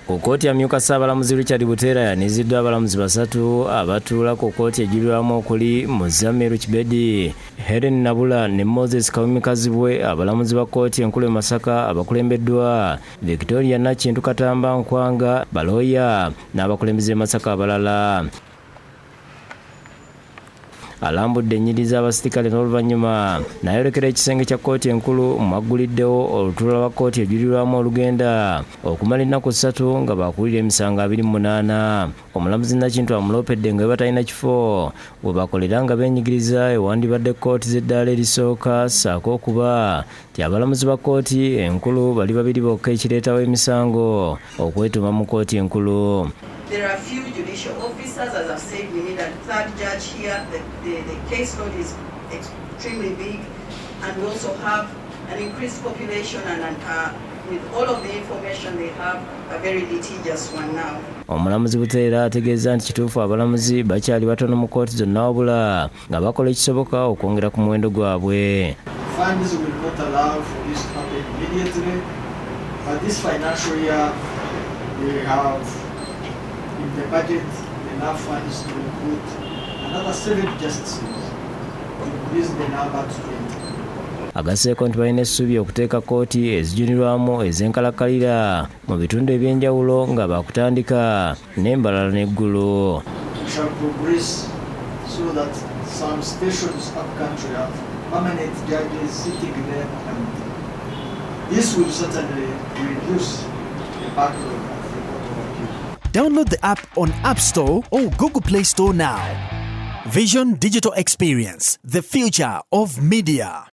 Ku kkooti yamyuka Ssaabalamuzi Richard Buteera yaniziddwa abalamuzi basatu abatuula ku kkooti ejulirwamu okuli Muzamiru Kibedi, Helen Nabula ne Moses Kawemikazibwe, abalamuzi ba kkooti enkulu e Masaka abakulembeddwa Victoria Nakintu Katamba Nkwanga, balooya n'abakulembeze Masaka abalala. Alambudde ennyiriri z'abasirikale n'oluvannyuma n'ayolekera ekisenge kya kkooti enkulu mwagguliddewo olutuula lwa kkooti ejulirwamu olugenda okumala ennaku 3 nga baakuulira emisango 28. Omulamuzi Nakintu amuloopedde nga batalina kifo bwe bakolera nga beenyigiriza ewandibadde kkooti z'eddaala erisooka, ssaako okuba ti abalamuzi ba kkooti enkulu bali babiri bokka ekireetawo emisango okwetuuma mu kkooti enkulu. There are few judicial officers. As I've said, we need a third judge here. The caseload is extremely big, and we also have an increased population, and with all of the information they have, a very litigious one now. Omulamuzi Buteera ategeeza nti kituufu abalamuzi bakyali batono mu kkooti zonna wabula nga bakola ekisoboka okwongera ku muwendo gwabwe. Funds will not allow for this to happen immediately, but this financial year we have in the budget enough funds to recruit another 7 justices to increase the number to 20. Agasseeko nti balina essuubi okuteeka kkooti ezijulirwamu ez'enkalakkalira mu bitundu ebyenjawulo nga baakutandika n'embalala n'eggulu. We shall progress so that some stations up country have permanent judges sitting there, and this will certainly reduce the backlog. Download the app on App Store or Google Play Store now. Vision Digital Experience, the future of media.